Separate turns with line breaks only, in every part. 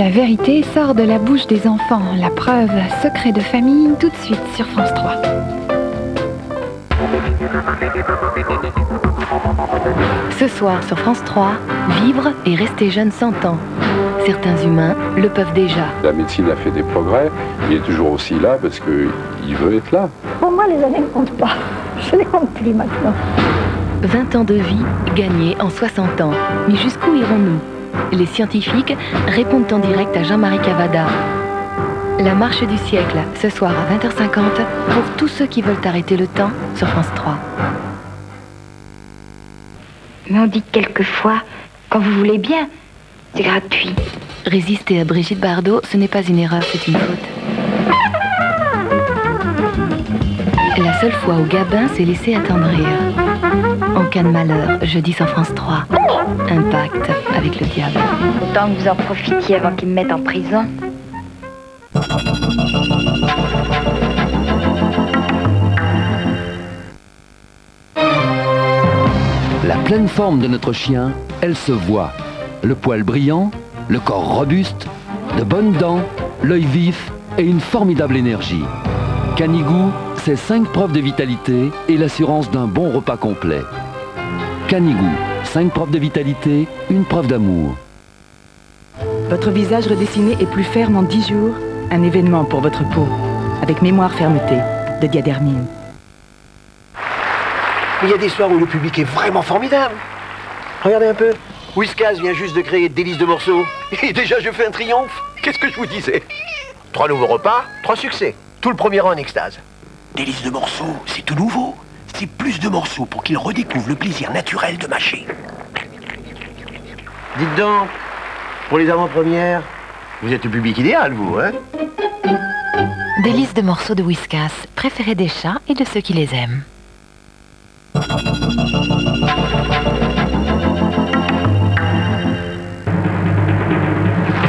La vérité sort de la bouche des enfants. La preuve, secret de famille, tout de suite sur France 3.
Ce soir sur France 3, vivre et rester jeune 100 ans. Certains humains le peuvent déjà.
La médecine a fait des progrès, il est toujours aussi là parce qu'il veut être là.
Pour moi, les années ne comptent pas. Je ne les compte plus maintenant.
20 ans de vie gagnés en 60 ans. Mais jusqu'où irons-nous? Les scientifiques répondent en direct à Jean-Marie Cavada. La marche du siècle, ce soir à 20h50, pour tous ceux qui veulent arrêter le temps sur France 3.
Mais on dit quelquefois, quand vous voulez bien, c'est gratuit.
Résister à Brigitte Bardot, ce n'est pas une erreur, c'est une faute. La seule fois où Gabin s'est laissé attendrir. En cas de malheur, jeudi sur France 3. Un pacte avec le diable.
Autant que vous en profitiez avant qu'ils me mettent en prison.
La pleine forme de notre chien, elle se voit. Le poil brillant, le corps robuste, de bonnes dents, l'œil vif et une formidable énergie. Canigou, c'est 5 preuves de vitalité et l'assurance d'un bon repas complet. Canigou, 5 preuves de vitalité, une preuve d'amour.
Votre visage redessiné est plus ferme en 10 jours. Un événement pour votre peau. Avec Mémoire Fermeté, de Diadermine.
Il y a des soirs où le public est vraiment formidable. Regardez un peu. Whiskas vient juste de créer Délices de morceaux. Et déjà, je fais un triomphe. Qu'est-ce que je vous disais? 3 nouveaux repas, 3 succès. Tout le premier rang en extase. Délices de morceaux, c'est tout nouveau. C'est plus de morceaux pour qu'ils redécouvrent le plaisir naturel de mâcher. Dites donc, pour les avant-premières, vous êtes le public idéal, vous, hein?
Délices de morceaux de Whiskas, préférés des chats et de ceux qui les aiment.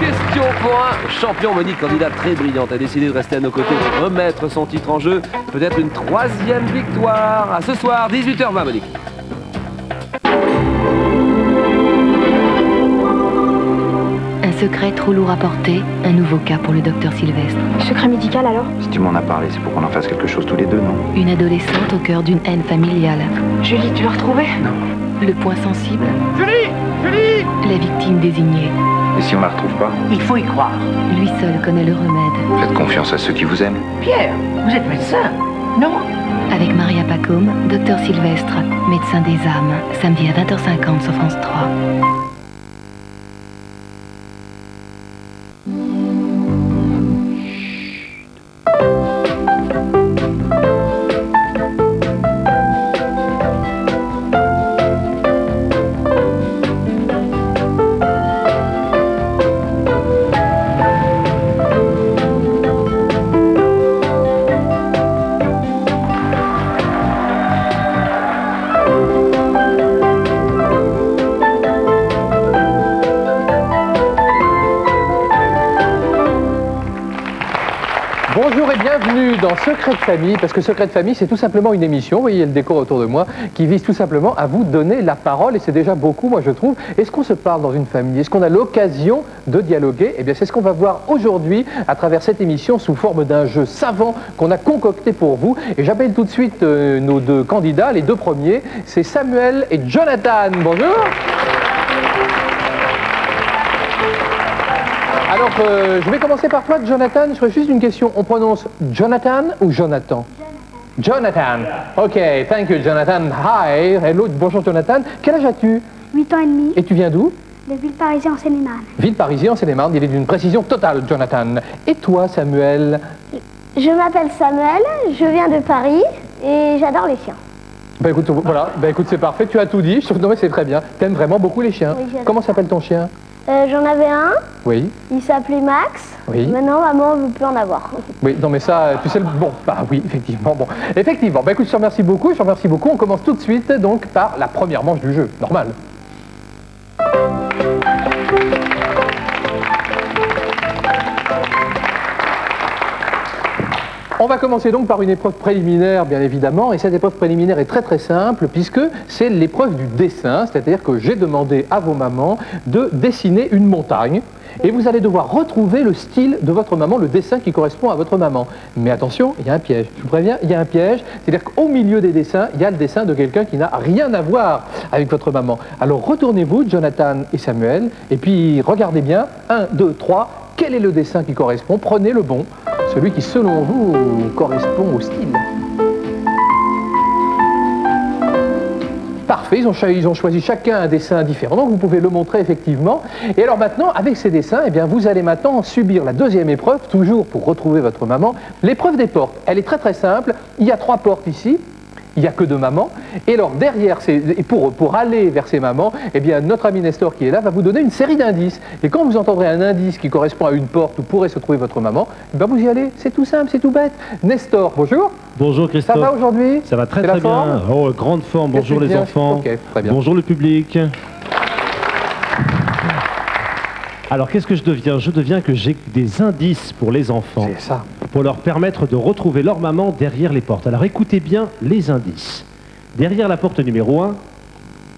Question pour un champion. Monique, candidate très brillante, a décidé de rester à nos côtés pour remettre son titre en jeu. Peut-être une 3e victoire. À ce soir, 18h20, Monique.
Un secret trop lourd à porter, un nouveau cas pour le docteur Sylvestre.
Secret médical alors?
Si tu m'en as parlé, c'est pour qu'on en fasse quelque chose tous les deux, non?
Une adolescente au cœur d'une haine familiale.
Julie, tu l'as retrouvée?
Non.
Le point sensible.
Julie! Julie!
La victime désignée.
Et si on la retrouve pas?
Il faut y croire.
Lui seul connaît le remède.
Faites confiance à ceux qui vous aiment.
Pierre, vous êtes médecin, non?
Avec Maria Pacôme, docteur Sylvestre, médecin des âmes, samedi à 20h50 sur France 3.
Bonjour et bienvenue dans Secret de Famille, parce que Secret de Famille, c'est tout simplement une émission, vous voyez le décor autour de moi, qui vise tout simplement à vous donner la parole, et c'est déjà beaucoup, moi je trouve. Est-ce qu'on se parle dans une famille? Est-ce qu'on a l'occasion de dialoguer? Eh bien, c'est ce qu'on va voir aujourd'hui à travers cette émission sous forme d'un jeu savant qu'on a concocté pour vous. Et j'appelle tout de suite nos 2 candidats, les 2 premiers, c'est Samuel et Jonathan. Bonjour. Alors, je vais commencer par toi, Jonathan. Je ferai juste une question. On prononce Jonathan ou Jonathan? Jonathan. OK, thank you, Jonathan. Hi. Hello, bonjour, Jonathan. Quel âge as-tu?
8 ans et demi.
Et tu viens d'où?
De Villeparisis en Seine-et-Marne.
Villeparisis en Seine-et-Marne. Il est d'une précision totale, Jonathan. Et toi, Samuel?
Je m'appelle Samuel, je viens de Paris et j'adore les chiens.
Ben écoute, voilà. Ben écoute, c'est parfait. Tu as tout dit. Je trouve que c'est très bien. T'aimes vraiment beaucoup les chiens.
Oui,
comment s'appelle ton chien?
J'en avais un.
Oui.
Il s'appelait Max.
Oui.
Maintenant, maman ne veut plus en avoir.
Oui, non mais ça, tu sais, bon, bah oui, effectivement, bon. Effectivement, bah écoute, je te remercie beaucoup, On commence tout de suite, donc, par la première manche du jeu, normal. On va commencer donc par une épreuve préliminaire, bien évidemment, et cette épreuve préliminaire est très très simple, puisque c'est l'épreuve du dessin, c'est-à-dire que j'ai demandé à vos mamans de dessiner une montagne, et vous allez devoir retrouver le style de votre maman, le dessin qui correspond à votre maman. Mais attention, il y a un piège, je vous préviens, il y a un piège, c'est-à-dire qu'au milieu des dessins, il y a le dessin de quelqu'un qui n'a rien à voir avec votre maman. Alors retournez-vous, Jonathan et Samuel, et puis regardez bien, 1, 2, 3, quel est le dessin qui correspond? Prenez le bon, celui qui selon vous correspond au style. Parfait, ils ont choisi chacun un dessin différent, donc vous pouvez le montrer effectivement. Et alors maintenant, avec ces dessins, eh bien, vous allez maintenant subir la deuxième épreuve, toujours pour retrouver votre maman, l'épreuve des portes. Elle est très très simple, il y a 3 portes ici. Il n'y a que 2 mamans, et alors derrière, pour aller vers ces mamans, eh bien, notre ami Nestor qui est là va vous donner une série d'indices. Et quand vous entendrez un indice qui correspond à une porte où pourrait se trouver votre maman, eh bien, vous y allez, c'est tout simple, c'est tout bête. Nestor, bonjour.
Bonjour Christophe.
Ça va aujourd'hui?
Ça va très très bien. Oh, grande forme, bonjour les enfants.
Okay, très bien.
Bonjour le public. Alors qu'est-ce que je deviens? Je deviens que j'ai des indices pour les enfants.
C'est ça.
Pour leur permettre de retrouver leur maman derrière les portes. Alors écoutez bien les indices. Derrière la porte numéro 1,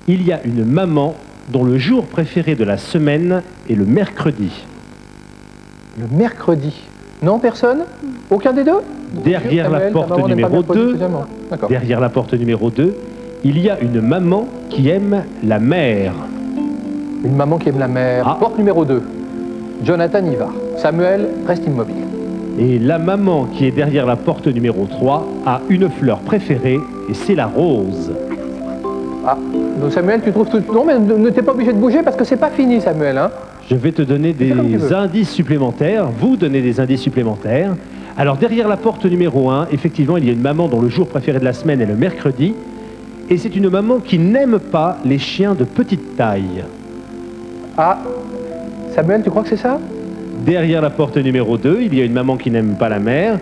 il y a une maman dont le jour préféré de la semaine est le mercredi.
Le mercredi? Non, personne? Aucun des deux?
Derrière la porte numéro 2, derrière la porte numéro 2, il y a une maman qui aime la mer.
Une maman qui aime la mer. Ah. Porte numéro 2. Jonathan y va. Samuel reste immobile.
Et la maman qui est derrière la porte numéro 3 a une fleur préférée et c'est la rose.
Ah, donc Samuel, tu trouves tout... Non, mais ne t'es pas obligé de bouger parce que c'est pas fini, Samuel. Hein.
Je vais te donner des indices supplémentaires, vous donner des indices supplémentaires. Alors derrière la porte numéro 1, effectivement, il y a une maman dont le jour préféré de la semaine est le mercredi. Et c'est une maman qui n'aime pas les chiens de petite taille.
Ah, Samuel, tu crois que c'est ça?
Derrière la porte numéro 2, il y a une maman qui n'aime pas la mer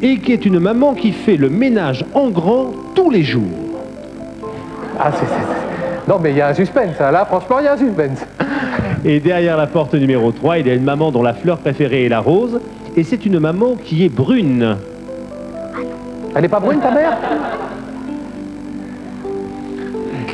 et qui est une maman qui fait le ménage en grand tous les jours.
Ah, non, mais il y a un suspense, hein. Là, franchement, il y a un suspense.
Et derrière la porte numéro 3, il y a une maman dont la fleur préférée est la rose et c'est une maman qui est brune.
Elle n'est pas brune, ta mère?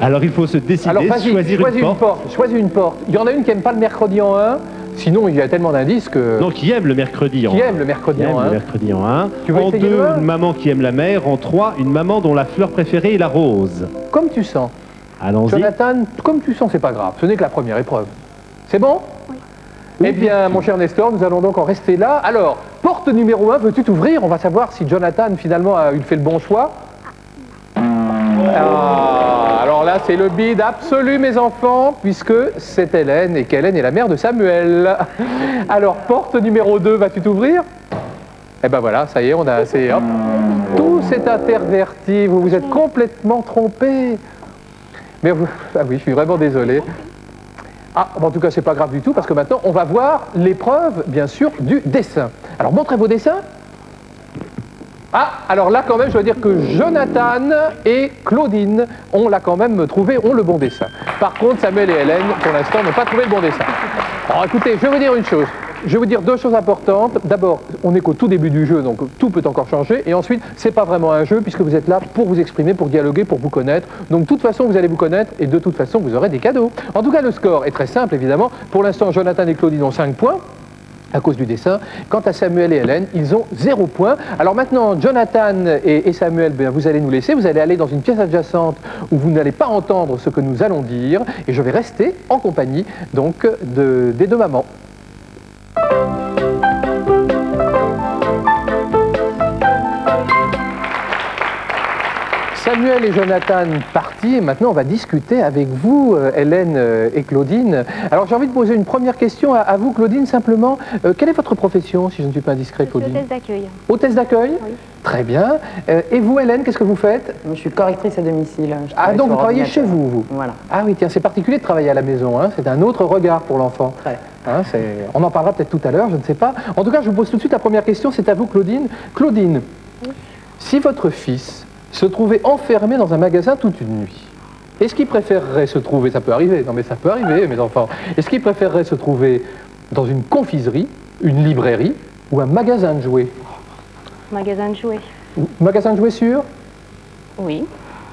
Alors il faut se décider, choisir une porte.
Choisis une porte. Il y en a une qui n'aime pas le mercredi en 1, sinon il y a tellement d'indices que...
Non, qui aime le mercredi en 1.
Qui aime le mercredi en 1.
Le mercredi en 1.
Tu veux
en 2, une maman qui aime la mer. En 3, une maman dont la fleur préférée est la rose.
Comme tu sens.
Allons-y.
Jonathan, comme tu sens, c'est pas grave. Ce n'est que la première épreuve. C'est bon?
Oui.
Eh bien, mon cher Nestor, nous allons donc en rester là. Alors, porte numéro 1, veux-tu t'ouvrir? On va savoir si Jonathan, finalement, a fait le bon choix. Ah, alors là, c'est le bide absolu, mes enfants, puisque c'est Hélène, et qu'Hélène est la mère de Samuel. Alors, porte numéro 2, vas-tu t'ouvrir? Eh ben voilà, ça y est, on a assez, hop. Tout s'est interverti, vous vous êtes complètement trompés. Mais vous... Ah oui, je suis vraiment désolé. Ah, en tout cas, c'est pas grave du tout, parce que maintenant, on va voir l'épreuve, bien sûr, du dessin. Alors, montrez vos dessins. Ah, alors là, quand même, je dois dire que Jonathan et Claudine ont là quand même trouvé, ont le bon dessin. Par contre, Samuel et Hélène, pour l'instant, n'ont pas trouvé le bon dessin. Alors, écoutez, je vais vous dire une chose. Je vais vous dire 2 choses importantes. D'abord, on n'est qu'au tout début du jeu, donc tout peut encore changer. Et ensuite, c'est pas vraiment un jeu, puisque vous êtes là pour vous exprimer, pour dialoguer, pour vous connaître. Donc, de toute façon, vous allez vous connaître, et de toute façon, vous aurez des cadeaux. En tout cas, le score est très simple, évidemment. Pour l'instant, Jonathan et Claudine ont 5 points. À cause du dessin. Quant à Samuel et Hélène, ils ont 0 point. Alors maintenant, Jonathan et Samuel, bien, vous allez nous laisser, vous allez aller dans une pièce adjacente où vous n'allez pas entendre ce que nous allons dire, et je vais rester en compagnie donc des 2 mamans. Samuel et Jonathan partis, et maintenant on va discuter avec vous, Hélène et Claudine. Alors j'ai envie de poser une première question à vous, Claudine, simplement. Quelle est votre profession, si je ne suis pas indiscret, Claudine?
Hôtesse d'accueil.
Hôtesse d'accueil? Oui. Très bien. Et vous, Hélène, qu'est-ce que vous faites?
Je suis correctrice à domicile.
Ah, donc vous travaillez chez vous, vous?
Voilà.
Ah oui, tiens, c'est particulier de travailler à la maison, hein. C'est un autre regard pour l'enfant. Hein, on en parlera peut-être tout à l'heure, je ne sais pas. En tout cas, je vous pose tout de suite la première question, c'est à vous, Claudine. Claudine, oui. Si votre fils se trouvait enfermé dans un magasin toute une nuit, est-ce qu'il préférerait se trouver, ça peut arriver, non mais ça peut arriver, mes enfants, est-ce qu'il préférerait se trouver dans une confiserie, une librairie ou un magasin de jouets?
Magasin de jouets.
Magasin de jouets sûr?
Oui.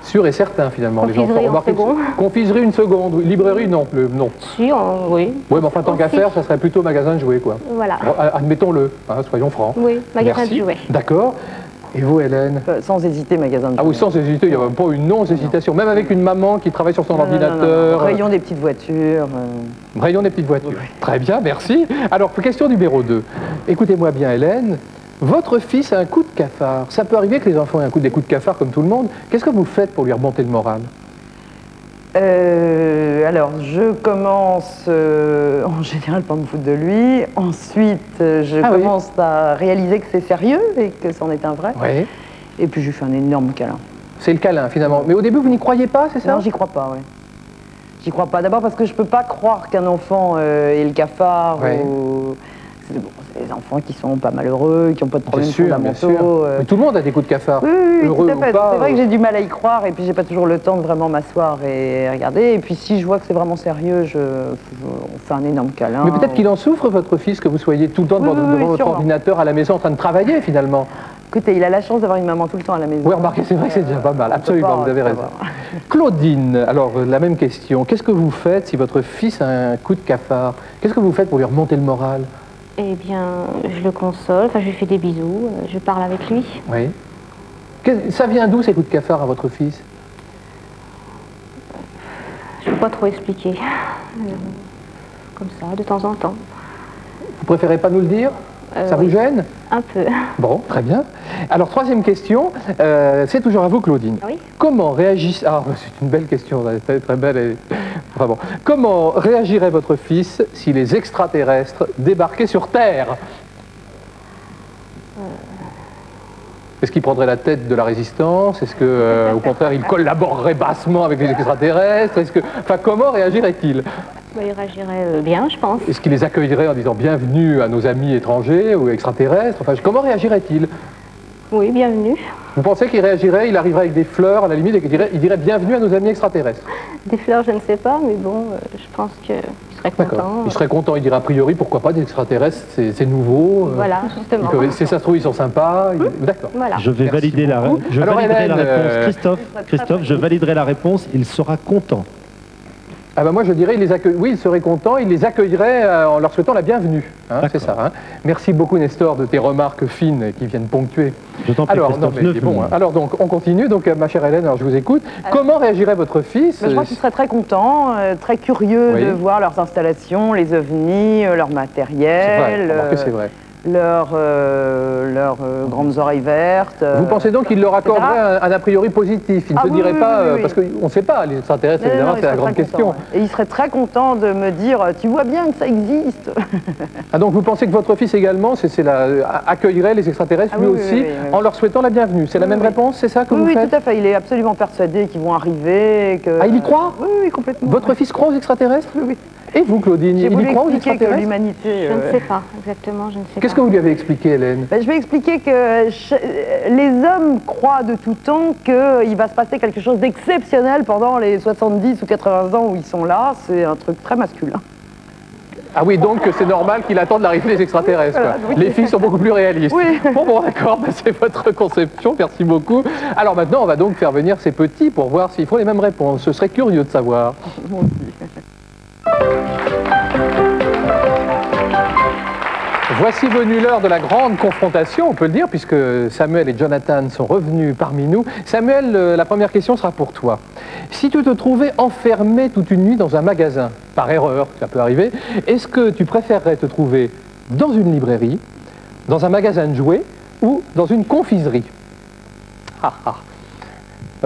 Sûr et certain, finalement, les enfants.
Confiserie en
Remarquez
second.
Confiserie une seconde, oui. Librairie non. Non.
Si, oui.
Oui, mais enfin, tant qu'à faire, ça serait plutôt magasin de jouets, quoi.
Voilà.
Bon, admettons-le, hein, soyons francs.
Oui, magasin
Merci.
de jouets.
D'accord. Et vous, Hélène?
Sans hésiter, magasin de jouets.
Ah oui, sans hésiter, il n'y a même pas une non-hésitation. Même avec une maman qui travaille sur son ordinateur.
Non. Rayon des petites voitures.
Rayon des petites voitures. Oui. Très bien, merci. Alors, question numéro 2. Écoutez-moi bien, Hélène. Votre fils a un coup de cafard. Ça peut arriver que les enfants aient des coups de cafard comme tout le monde. Qu'est-ce que vous faites pour lui remonter le moral?
Alors, je commence en général par me foutre de lui. Ensuite, je commence à réaliser que c'est sérieux et que c'en est un vrai.
Oui.
Et puis, je lui fais un énorme câlin.
C'est le câlin, finalement. Mais au début, vous n'y croyez pas, c'est ça?
Non, j'y crois pas, oui. J'y crois pas. D'abord parce que je peux pas croire qu'un enfant ait le cafard ou... C'est des enfants qui sont pas malheureux, qui n'ont pas de problèmes fondamentaux.
Mais tout le monde a des coups de cafard.
Oui,
heureux
tout à fait.
Ou pas,
c'est vrai que j'ai du mal à y croire et puis j'ai pas toujours le temps de vraiment m'asseoir et regarder. Et puis si je vois que c'est vraiment sérieux, on fait un énorme câlin.
Mais peut-être qu'il en souffre, votre fils, que vous soyez tout le temps devant votre ordinateur à la maison en train de travailler, finalement.
Écoutez, il a la chance d'avoir une maman tout le temps à la maison.
Oui, remarquez, c'est vrai que c'est déjà pas mal. Absolument, vous avez raison. Claudine, alors la même question. Qu'est-ce que vous faites si votre fils a un coup de cafard? Qu'est-ce que vous faites pour lui remonter le moral?
Eh bien, je le console, je lui fais des bisous, je parle avec lui.
Oui. Ça vient d'où ces coups de cafard à votre fils?
Je ne peux pas trop expliquer. Comme ça, de temps en temps.
Vous préférez pas nous le dire? Ça vous gêne?
Un peu.
Bon, très bien. Alors, troisième question, c'est toujours à vous, Claudine.
Oui.
Comment réagissent... Ah, c'est une belle question, très, très belle. Et... Enfin bon. Comment réagirait votre fils si les extraterrestres débarquaient sur Terre? Est-ce qu'il prendrait la tête de la résistance? Est-ce que, au contraire, il collaborerait bassement avec les extraterrestres? Enfin, comment réagirait-il?
Il réagirait bien, je pense.
Est-ce qu'il les accueillerait en disant bienvenue à nos amis étrangers ou extraterrestres? Enfin, comment réagirait-il?
Oui, bienvenue.
Vous pensez qu'il réagirait, il arriverait avec des fleurs à la limite et il dirait bienvenue à nos amis extraterrestres?
Des fleurs, je ne sais pas, mais bon, je pense qu'il serait content.
Il serait content, il dirait a priori pourquoi pas des extraterrestres, c'est nouveau.
Voilà, justement.
Si ça se trouve, ils sont sympas. D'accord.
Voilà.
Je vais valider la réponse. Christophe, je validerai la réponse, il sera content.
Ah ben moi je dirais, oui, il serait content, il les accueillerait en leur souhaitant la bienvenue. Hein, c'est ça. Hein. Merci beaucoup Nestor de tes remarques fines qui viennent ponctuer.
Je t'en prie,
alors, non, mais bon, alors donc on continue, donc ma chère Hélène, alors je vous écoute. Comment réagirait votre fils?
Je crois qu'il serait très content, très curieux de voir leurs installations, les ovnis, leur matériel.
C'est vrai.
Leurs grandes oreilles vertes.
Vous pensez donc qu'il leur accorderait un a priori positif? Il ne se dirait pas, parce qu'on ne sait pas, les extraterrestres, évidemment, c'est la grande question.
Et il serait très content de me dire, tu vois bien que ça existe.
Ah donc vous pensez que votre fils également accueillerait les extraterrestres lui aussi, en leur souhaitant la bienvenue? C'est la même réponse, c'est ça que vous faites?
Oui, tout à fait. Il est absolument persuadé qu'ils vont arriver.
Ah, il y croit?
Oui, complètement.
Votre fils croit aux extraterrestres? Oui. Et vous, Claudine, il y croit aux extraterrestres?
L'humanité.
Je ne sais pas, exactement, je ne sais pas.
Qu'est-ce que vous lui avez expliqué, Hélène?
Je vais expliquer que les hommes croient de tout temps qu'il va se passer quelque chose d'exceptionnel pendant les 70 ou 80 ans où ils sont là. C'est un truc très masculin.
Ah oui, donc c'est normal qu'il attende l'arrivée des extraterrestres. Voilà, les filles sont beaucoup plus réalistes.
Oui.
Bon, d'accord, c'est votre conception, merci beaucoup. Alors maintenant, on va donc faire venir ces petits pour voir s'ils font les mêmes réponses. Ce serait curieux de savoir. Voici venue l'heure de la grande confrontation, on peut le dire, puisque Samuel et Jonathan sont revenus parmi nous. Samuel, la première question sera pour toi. Si tu te trouvais enfermé toute une nuit dans un magasin, par erreur, ça peut arriver, est-ce que tu préférerais te trouver dans une librairie, dans un magasin de jouets ou dans une confiserie? Alors,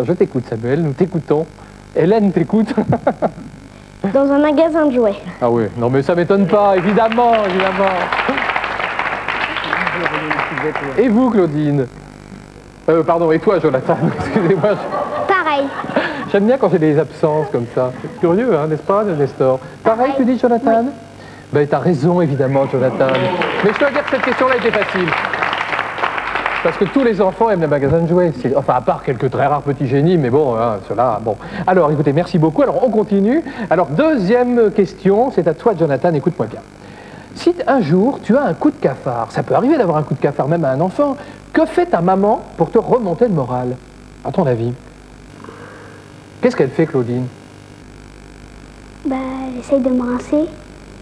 je t'écoute, Samuel, nous t'écoutons. Hélène t'écoute.
Dans un magasin de jouets.
Ah oui, non mais ça m'étonne pas, évidemment, évidemment. Et vous, Claudine? Pardon, et toi, Jonathan? Excusez-moi.
Pareil.
J'aime bien quand j'ai des absences comme ça. C'est curieux, hein, n'est-ce pas, Nestor? Pareil, tu dis, Jonathan? Oui. Ben, t'as raison, évidemment, Jonathan. Mais je dois dire que cette question-là était facile. Parce que tous les enfants aiment les magasins de jouets. Enfin, à part quelques très rares petits génies, mais bon, hein, ceux-là, bon. Alors, écoutez, merci beaucoup. Alors, on continue. Alors, deuxième question, c'est à toi, Jonathan, écoute-moi bien. Si un jour tu as un coup de cafard, ça peut arriver d'avoir un coup de cafard même à un enfant, que fait ta maman pour te remonter le moral, à ton avis? Qu'est-ce qu'elle fait, Claudine?
Bah, elle essaye de me rincer.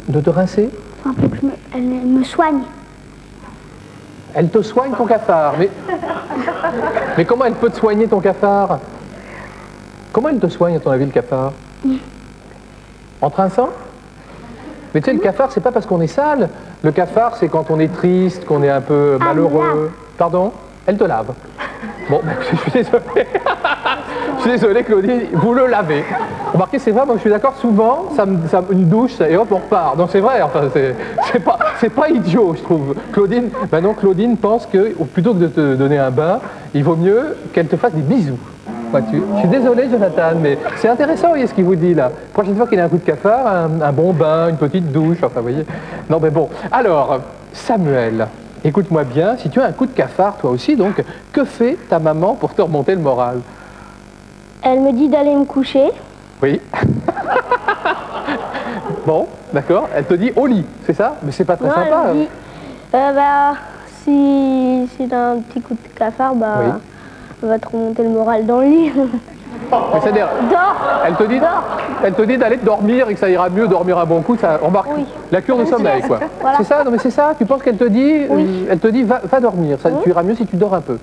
De te rincer?
Enfin, pour que elle me soigne.
Elle te soigne ton cafard, mais comment elle peut te soigner ton cafard? Comment elle te soigne, à ton avis, le cafard? En te rinçant? Mais tu sais, le cafard, c'est pas parce qu'on est sale. Le cafard, c'est quand on est triste, qu'on est un peu malheureux. Pardon? Elle te lave. Bon, je suis désolé. Je suis désolé, Claudine, vous le lavez. Remarquez, c'est vrai, moi je suis d'accord, souvent, une douche, et hop, on repart. Donc c'est vrai, enfin, c'est pas idiot, je trouve. Claudine, maintenant, Claudine pense que, plutôt que de te donner un bain, il vaut mieux qu'elle te fasse des bisous. Je suis désolé, Jonathan, mais c'est intéressant, vous voyez, ce qu'il vous dit là. La prochaine fois qu'il a un coup de cafard, un bon bain, une petite douche, enfin, vous voyez. Non, mais bon. Alors, Samuel, écoute-moi bien, si tu as un coup de cafard, toi aussi, donc, que fait ta maman pour te remonter le moral?
Elle me dit d'aller me coucher.
Oui. Bon, d'accord. Elle te dit au lit, c'est ça? Mais c'est pas très sympa.
Elle me dit, si t'as un petit coup de cafard, bah... Oui. On va te remonter le moral dans le lit.
C'est-à-dire, elle te dit d'aller te dormir et que ça ira mieux dormir un bon coup, ça remarque la cure de sommeil, quoi. Voilà. C'est ça? Non mais c'est ça? Tu penses qu'elle te dit, elle te dit va dormir, ça tu iras mieux si tu dors un peu.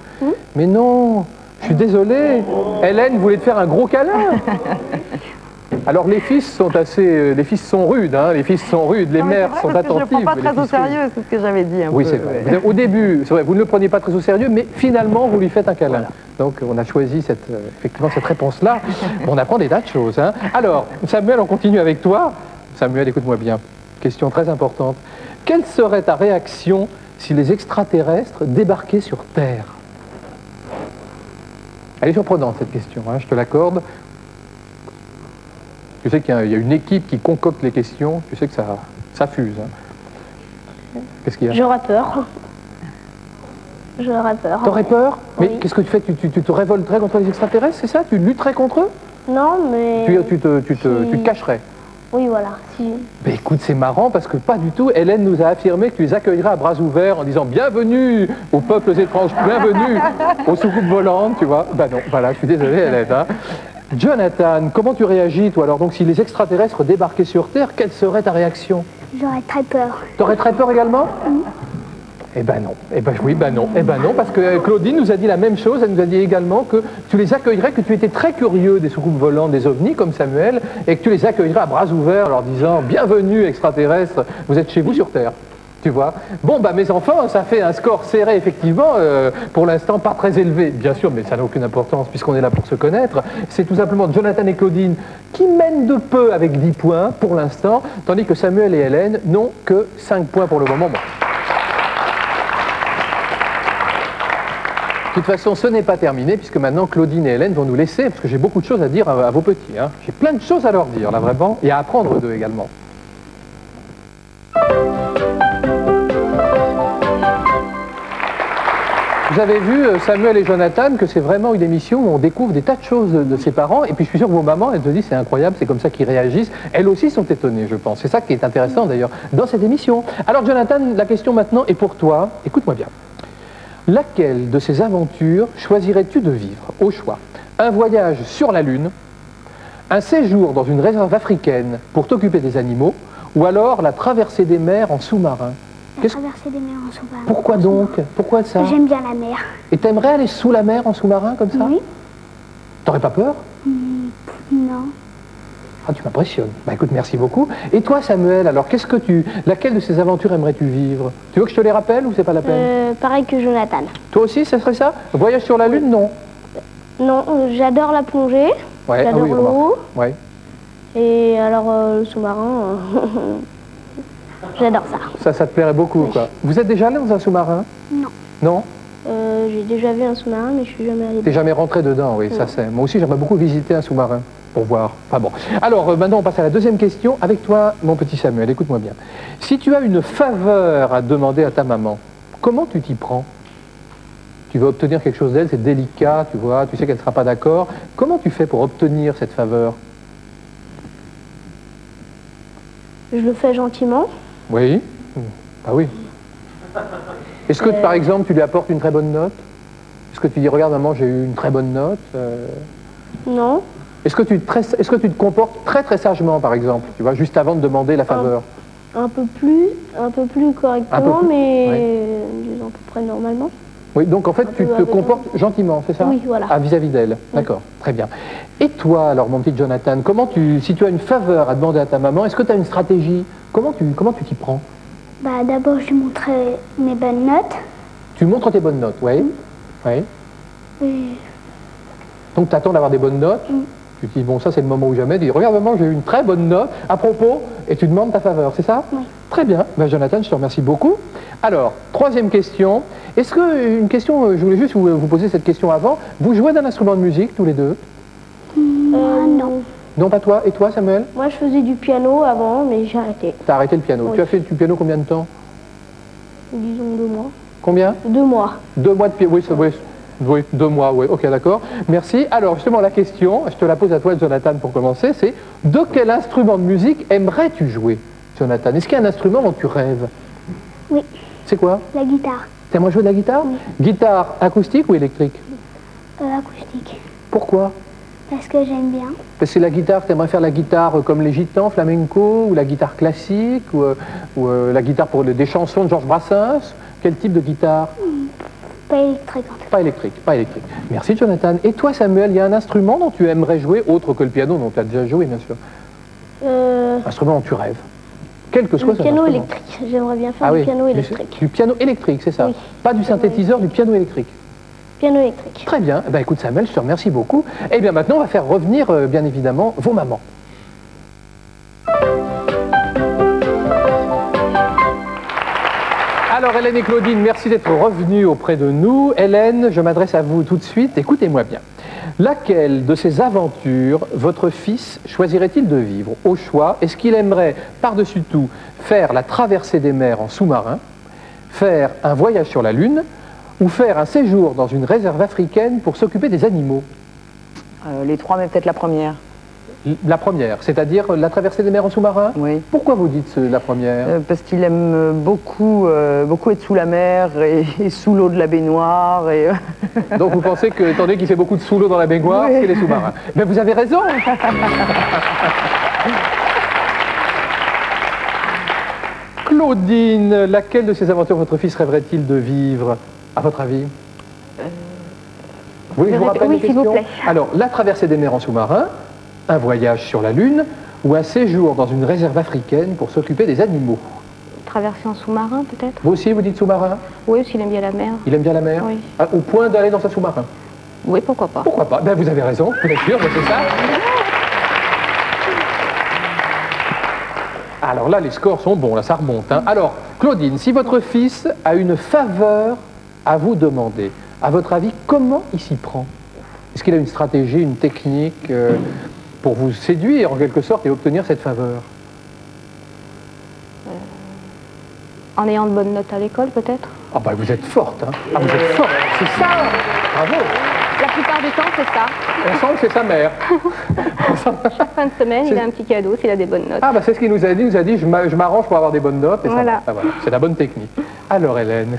Mais non, je suis désolé, Hélène voulait te faire un gros câlin. Alors les fils sont rudes, hein, les fils sont rudes, les mères sont attentives.
Je ne le prends pas très au sérieux, c'est ce que j'avais dit.
Oui, c'est vrai. Au début, c'est vrai, vous ne le preniez pas très au sérieux, mais finalement, vous lui faites un câlin. Voilà. Donc on a choisi effectivement cette réponse-là. On apprend des tas de choses. Hein. Alors, Samuel, on continue avec toi. Samuel, écoute-moi bien. Question très importante. Quelle serait ta réaction si les extraterrestres débarquaient sur Terre? Elle est surprenante, cette question, hein, je te l'accorde. Tu sais qu'il y a une équipe qui concocte les questions, tu sais que ça fuse. Hein. Qu'est-ce qu'il y a?
J'aurais peur. J'aurais peur.
T'aurais peur?
Oui.
Mais qu'est-ce que tu fais? Tu te révolterais contre les extraterrestres, c'est ça? Tu lutterais contre eux?
Non, mais...
Tu te cacherais?
Oui, voilà. Si...
Mais écoute, c'est marrant parce que pas du tout. Hélène nous a affirmé que tu les accueilleras à bras ouverts en disant « Bienvenue aux peuples étranges, bienvenue aux soucoupes volantes », tu vois. Ben non, voilà, je suis désolé, Hélène. Hein. Jonathan, comment tu réagis, toi? Alors, donc, si les extraterrestres débarquaient sur Terre, quelle serait ta réaction?
J'aurais très peur.
T'aurais très peur également? Eh ben non. Eh ben oui, ben non. Eh ben non, parce que Claudine nous a dit la même chose. Elle nous a dit également que tu les accueillerais, que tu étais très curieux des soucoupes volantes, des ovnis, comme Samuel, et que tu les accueillerais à bras ouverts en leur disant « Bienvenue, extraterrestres, vous êtes chez vous sur Terre ». Tu vois? Bon, bah mes enfants, ça fait un score serré, effectivement, pour l'instant pas très élevé, bien sûr, mais ça n'a aucune importance puisqu'on est là pour se connaître. C'est tout simplement Jonathan et Claudine qui mènent de peu avec 10 points pour l'instant, tandis que Samuel et Hélène n'ont que 5 points pour le moment. Bon. De toute façon, ce n'est pas terminé, puisque maintenant Claudine et Hélène vont nous laisser, parce que j'ai beaucoup de choses à dire à vos petits. Hein. J'ai plein de choses à leur dire, là, vraiment, et à apprendre d'eux également. Vous avez vu, Samuel et Jonathan, que c'est vraiment une émission où on découvre des tas de choses de ses parents, et puis je suis sûr que vos mamans, elles te disent c'est incroyable, c'est comme ça qu'ils réagissent. Elles aussi sont étonnées, je pense. C'est ça qui est intéressant, d'ailleurs, dans cette émission. Alors, Jonathan, la question maintenant est pour toi. Écoute-moi bien. Laquelle de ces aventures choisirais-tu de vivre, au choix? Un voyage sur la Lune, un séjour dans une réserve africaine pour t'occuper des animaux, ou alors la traversée des mers en sous-marin?
Traverser des mers en sous-marin.
Pourquoi donc? Pourquoi ça?
J'aime bien la mer.
Et t'aimerais aller sous la mer en sous-marin comme ça?
Oui.
T'aurais pas peur?
Non.
Ah, tu m'impressionnes. Bah écoute, merci beaucoup. Et toi, Samuel, alors laquelle de ces aventures aimerais-tu vivre? Tu veux que je te les rappelle ou c'est pas la peine?
Pareil que Jonathan.
Toi aussi, ça serait ça? Voyage sur la Lune, non?
Non, j'adore la plongée.
Ouais,
j'adore l'eau.
Ouais.
Et alors, le sous-marin, j'adore ça.
Ça te plairait beaucoup, quoi. Vous êtes déjà allé dans un sous-marin?
Non.
Non?
J'ai déjà vu un sous-marin, mais je suis jamais allée.
T'es jamais rentré dedans, oui, ça c'est. Moi aussi, j'aimerais beaucoup visiter un sous-marin, pour voir. Enfin bon. Alors, maintenant, on passe à la deuxième question. Avec toi, mon petit Samuel, écoute-moi bien. Si tu as une faveur à demander à ta maman, comment tu t'y prends? Tu veux obtenir quelque chose d'elle, c'est délicat, tu vois, tu sais qu'elle ne sera pas d'accord. Comment tu fais pour obtenir cette faveur?
Je le fais gentiment.
Oui. Ah oui. Est-ce que, par exemple, tu lui apportes une très bonne note? Est-ce que tu dis, regarde maman, j'ai eu une très bonne note?
Non.
Est-ce que tu te comportes très très sagement, par exemple, tu vois, juste avant de demander la faveur?
Un peu plus correctement, mais disons à peu près normalement.
Oui, donc en fait, tu te comportes gentiment, c'est ça?
Oui, voilà.
Ah, vis-à-vis d'elle. D'accord, très bien. Et toi, alors, mon petit Jonathan, si tu as une faveur à demander à ta maman, est-ce que tu as une stratégie? Comment tu t'y prends?
Bah, d'abord, je lui montrais mes bonnes notes.
Tu montres tes bonnes notes, oui. Oui. Donc, tu attends d'avoir des bonnes notes. Tu te dis, bon, ça, c'est le moment ou jamais. Tu dis, regarde, maman, j'ai eu une très bonne note. À propos, et tu demandes ta faveur, c'est ça?
Oui.
Très bien. Ben, Jonathan, je te remercie beaucoup. Alors, troisième question. Est-ce que, une question, je voulais juste vous poser cette question avant. Vous jouez d'un instrument de musique, tous les deux?
Non.
Non, pas toi. Et toi, Samuel?
Moi, je faisais du piano avant, mais j'ai arrêté.
T'as arrêté le piano.
Oui.
Tu as fait du piano combien de temps?
Disons 2 mois.
Combien?
2 mois.
2 mois de piano, oui, 2 mois, oui, ok, d'accord. Merci. Alors, justement, la question, je te la pose à toi, Jonathan, pour commencer, c'est de quel instrument de musique aimerais-tu jouer, Jonathan? Est-ce qu'il y a un instrument dont tu rêves?
Oui.
C'est quoi?
La guitare.
Tu aimerais jouer de la guitare?
Oui.
Guitare acoustique ou électrique?
Acoustique.
Pourquoi?
Parce que j'aime bien.
Parce que la guitare, tu aimerais faire la guitare comme les gitans, flamenco, ou la guitare classique, ou la guitare pour des chansons de Georges Brassens? Quel type de guitare?
Pas électrique, en fait.
Pas électrique, pas électrique. Merci, Jonathan. Et toi, Samuel, il y a un instrument dont tu aimerais jouer, autre que le piano, dont tu as déjà joué, bien sûr? Instrument dont tu rêves? Quel que soit
le
son
piano
instrument.
électrique. J'aimerais bien faire du piano électrique.
Du piano électrique, c'est ça?
Oui.
Pas du synthétiseur, du piano électrique.
Piano électrique.
Très bien. Eh ben, écoute, Samuel, je te remercie beaucoup. Eh bien, maintenant, on va faire revenir, bien évidemment, vos mamans. Alors, Hélène et Claudine, merci d'être revenues auprès de nous. Hélène, je m'adresse à vous tout de suite. Écoutez-moi bien. Laquelle de ces aventures votre fils choisirait-il de vivre? Au choix, est-ce qu'il aimerait, par-dessus tout, faire la traversée des mers en sous-marin, faire un voyage sur la Lune, ou faire un séjour dans une réserve africaine pour s'occuper des animaux?
Les trois, mais peut-être la première.
La première, c'est-à-dire la traversée des mers en sous-marin?
Oui.
Pourquoi vous dites la première?
Parce qu'il aime beaucoup être sous la mer et sous l'eau de la baignoire. Et...
Donc vous pensez que, étant donné qu'il fait beaucoup de sous l'eau dans la baignoire,
Oui.
c'est les sous-marins. Mais vous avez raison. Claudine, laquelle de ces aventures votre fils rêverait-il de vivre, à votre avis? Oui, je vous rappelle les
s'il vous
questions.
plaît.
Alors, la traversée des mers en sous-marin, un voyage sur la Lune, ou un séjour dans une réserve africaine pour s'occuper des animaux?
Traverser en sous-marin, peut-être?
Vous aussi, vous dites sous-marin?
Oui, parce qu'il aime bien la mer.
Il aime bien la mer?
Oui.
Ah, au point d'aller dans un sous-marin?
Oui, pourquoi pas.
Pourquoi pas? Ben, vous avez raison, bien sûr, ben, c'est ça. Alors là, les scores sont bons, là, ça remonte. Hein. Alors, Claudine, si votre fils a une faveur à vous demander, à votre avis, comment il s'y prend? Est-ce qu'il a une stratégie, une technique pour vous séduire, en quelque sorte, et obtenir cette faveur?
En ayant de bonnes notes à l'école, peut-être?
Ah ben, vous êtes forte, hein. Ah, vous êtes forte, c'est ça. Bravo.
La plupart du temps, c'est ça.
On sent que c'est sa mère.
Chaque fin de semaine, il a un petit cadeau s'il a des bonnes notes.
Ah, bah c'est ce qu'il nous a dit. Il nous a dit, je m'arrange pour avoir des bonnes notes. Et
voilà.
Ça, ah, voilà. C'est la bonne technique. Alors, Hélène,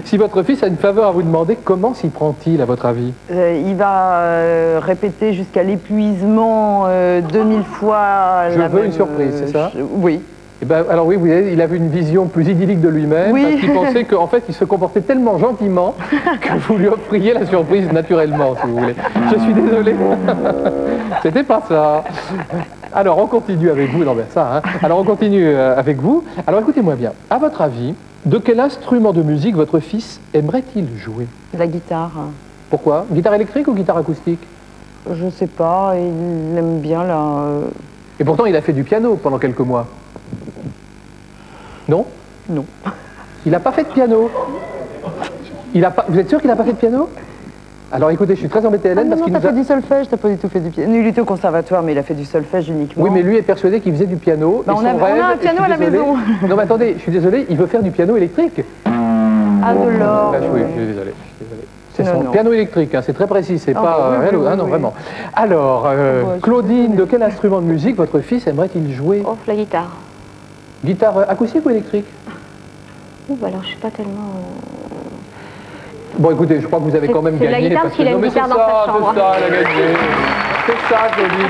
si votre fils a une faveur à vous demander, comment s'y prend-il, à votre avis?
Il va répéter jusqu'à l'épuisement 2000 fois
Je veux une surprise, c'est ça?
Oui.
Eh ben, alors oui, vous voyez, il avait une vision plus idyllique de lui-même,
Oui.
parce qu'il pensait qu'en fait, il se comportait tellement gentiment que vous lui offriez la surprise naturellement, si vous voulez. Je suis désolé. C'était pas ça. Alors, on continue avec vous. Non, ben ça, hein. Alors, on continue avec vous. Alors, écoutez-moi bien. À votre avis, de quel instrument de musique votre fils aimerait-il jouer?
La guitare.
Pourquoi? Guitare électrique ou guitare acoustique?
Je sais pas, il aime bien la...
Et pourtant, il a fait du piano pendant quelques mois. Non?
Non.
Il n'a pas fait de piano? Vous êtes sûr qu'il n'a pas fait de piano? Alors écoutez, je suis très embêté, Hélène, parce qu'il
t'as fait du solfège, t'as pas du tout fait du piano. Il était au conservatoire, mais il a fait du solfège uniquement.
Oui, mais lui est persuadé qu'il faisait du piano.
Bah, on a un piano à la maison.
Non, mais attendez, je suis désolé, il veut faire du piano électrique.
Ah, de l'or.
Oui, je suis désolé. C'est son piano électrique, hein, c'est très précis, c'est pas... non, vraiment. Alors, Claudine, de quel instrument de musique votre fils aimerait-il jouer?
Oh, la guitare.
Guitare acoustique ou électrique?
alors je suis pas tellement...
Bon, écoutez, je crois que vous avez quand même gagné.
C'est la guitare, parce qu'il a une guitare dans sa chambre.
C'est ça, elle a gagné. C'est ça, Claudine.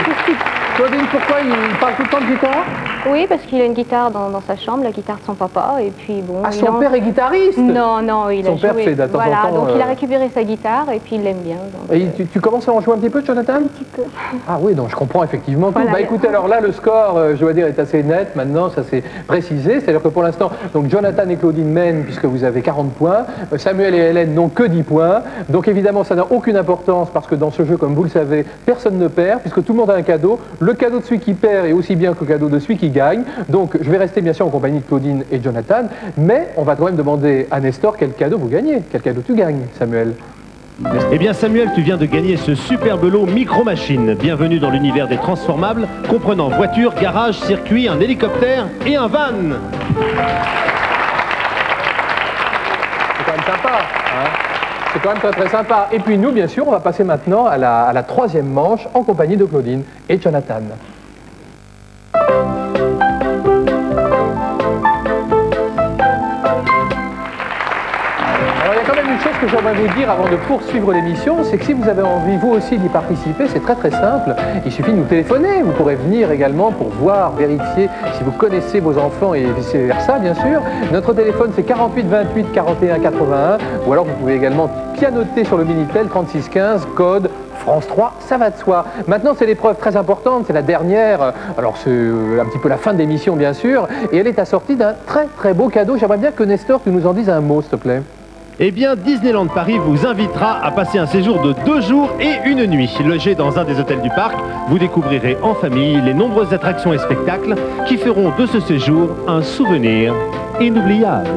Claudine, pourquoi il parle tout le temps de guitare?
Oui, parce qu'il a une guitare dans sa chambre, la guitare de son papa, et puis bon...
Ah, son père est guitariste?
Non, non, il a joué...
Son père fait de temps en temps...
Voilà, donc il a récupéré sa guitare, et puis il l'aime bien. Donc,
et tu commences à en jouer un petit peu, Jonathan? Un
petit peu.
Ah oui, donc je comprends effectivement tout.
Voilà,
bah écoutez, alors là, le score, je dois dire, est assez net. Maintenant, ça s'est précisé. C'est-à-dire que pour l'instant, donc Jonathan et Claudine mènent, puisque vous avez 40 points. Samuel et Hélène n'ont que 10 points. Donc évidemment, ça n'a aucune importance, parce que dans ce jeu, comme vous le savez, personne ne perd, puisque tout le monde a un cadeau. Le cadeau de celui qui perd est aussi bien que le cadeau de celui qui gagne. Donc je vais rester bien sûr en compagnie de Claudine et Jonathan, mais on va quand même demander à Nestor quel cadeau vous gagnez. Quel cadeau tu gagnes, Samuel?
Eh bien Samuel, tu viens de gagner ce superbe lot Micro-Machine. Bienvenue dans l'univers des transformables, comprenant voiture, garage, circuit, un hélicoptère et un van.
C'est quand même sympa, hein? C'est quand même très très sympa. Et puis nous, bien sûr, on va passer maintenant à la troisième manche en compagnie de Claudine et Jonathan. Ce que j'aimerais vous dire avant de poursuivre l'émission, c'est que si vous avez envie, vous aussi, d'y participer, c'est très très simple. Il suffit de nous téléphoner. Vous pourrez venir également pour voir, vérifier si vous connaissez vos enfants et vice-versa, bien sûr. Notre téléphone, c'est 48 28 41 81. Ou alors, vous pouvez également pianoter sur le Minitel 36 15, code France 3, ça va de soi. Maintenant, c'est l'épreuve très importante, c'est la dernière. Alors, c'est un petit peu la fin de l'émission, bien sûr. Et elle est assortie d'un très très beau cadeau. J'aimerais bien que Nestor, tu nous en dises un mot, s'il te plaît.
Eh bien, Disneyland Paris vous invitera à passer un séjour de 2 jours et 1 nuit. Logé dans un des hôtels du parc, vous découvrirez en famille les nombreuses attractions et spectacles qui feront de ce séjour un souvenir inoubliable.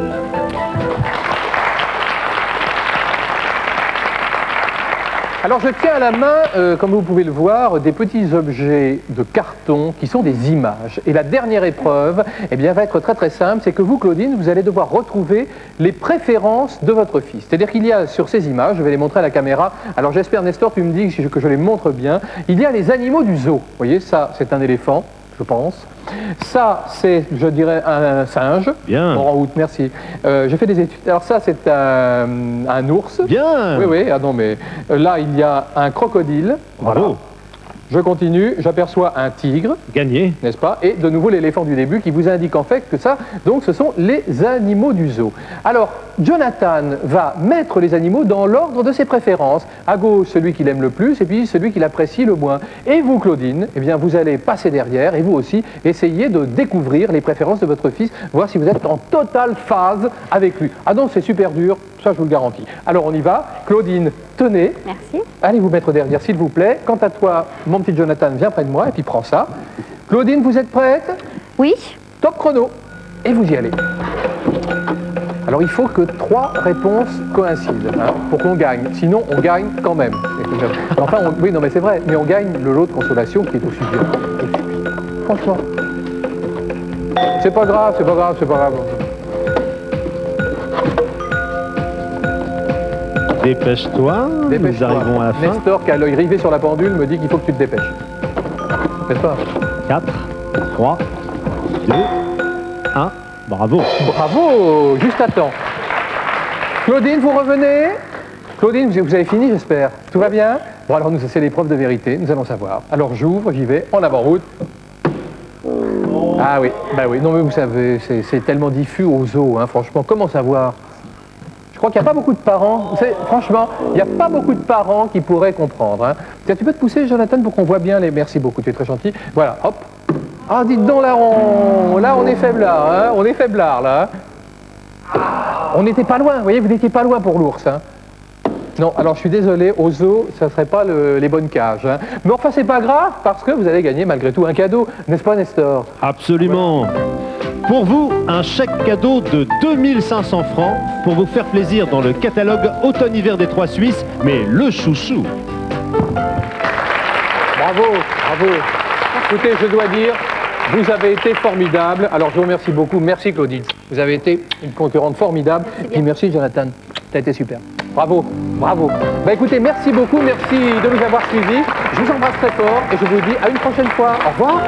Alors je tiens à la main, comme vous pouvez le voir, des petits objets de carton qui sont des images. Et la dernière épreuve, eh bien, va être très très simple, c'est que vous, Claudine, vous allez devoir retrouver les préférences de votre fils. C'est-à-dire qu'il y a sur ces images, je vais les montrer à la caméra, alors j'espère, Nestor, tu me dis que je les montre bien, il y a les animaux du zoo. Vous voyez, ça c'est un éléphant, je pense. Ça, c'est, je dirais, un singe.
Bien.
En route, merci. J'ai fait des études. Alors ça, c'est un ours.
Bien.
Oui, oui. Ah non, mais là, il y a un crocodile.
Bravo.
Voilà. Je continue, j'aperçois un tigre.
Gagné.
N'est-ce pas? Et de nouveau l'éléphant du début qui vous indique en fait que ça, donc ce sont les animaux du zoo. Alors, Jonathan va mettre les animaux dans l'ordre de ses préférences. À gauche, celui qu'il aime le plus, et puis celui qu'il apprécie le moins. Et vous, Claudine, eh bien, vous allez passer derrière, et vous aussi, essayer de découvrir les préférences de votre fils, voir si vous êtes en totale phase avec lui. Ah non, c'est super dur, ça je vous le garantis. Alors on y va. Claudine, tenez.
Merci.
Allez vous mettre derrière, s'il vous plaît. Quant à toi, mon petit Jonathan, viens près de moi, et puis prends ça. Claudine, vous êtes prête?
Oui.
Top chrono. Et vous y allez. Alors il faut que 3 réponses coïncident, hein, pour qu'on gagne. Sinon, on gagne quand même. Enfin, oui, non mais c'est vrai, mais on gagne le lot de consolation qui est aussi bien. Franchement. C'est pas grave, c'est pas grave, c'est pas grave.
Dépêche-toi, nous arrivons à la fin.
Nestor, qui a l'œil rivé sur la pendule, me dit qu'il faut que tu te dépêches. N'est-ce pas?
4, 3, 2, 1. Bravo.
Bravo, juste à temps. Claudine, vous revenez? Claudine, vous avez fini, j'espère. Tout va bien? Bon, alors, c'est l'épreuve de vérité, nous allons savoir. Alors, j'ouvre, j'y vais, en avant-route. Ah oui, bah oui. Non, mais vous savez, c'est tellement diffus au zoo, hein, franchement. Comment savoir? Je crois qu'il n'y a pas beaucoup de parents, franchement, il n'y a pas beaucoup de parents qui pourraient comprendre. Hein. Tiens, tu peux te pousser, Jonathan, pour qu'on voit bien les... Merci beaucoup, tu es très gentil. Voilà, hop. Ah, dites donc, là, on est faiblard, hein. On est faiblard, là. On n'était pas loin, vous voyez, vous n'étiez pas loin pour l'ours. Hein. Non, alors je suis désolé, au zoo, ça ne serait pas les bonnes cages. Hein. Mais enfin, c'est pas grave, parce que vous allez gagner malgré tout un cadeau, n'est-ce pas, Nestor?
Absolument. Voilà. Pour vous, un chèque cadeau de 2500 francs pour vous faire plaisir dans le catalogue Automne-Hiver des Trois Suisses, mais le chouchou.
Bravo, bravo. Écoutez, je dois dire, vous avez été formidable. Alors, je vous remercie beaucoup. Merci, Claudine. Vous avez été une concurrente formidable. Et merci, Jonathan. Tu as été super. Bravo, bravo. Bah, écoutez, merci beaucoup. Merci de nous avoir suivis. Je vous embrasse très fort et je vous dis à une prochaine fois. Au revoir.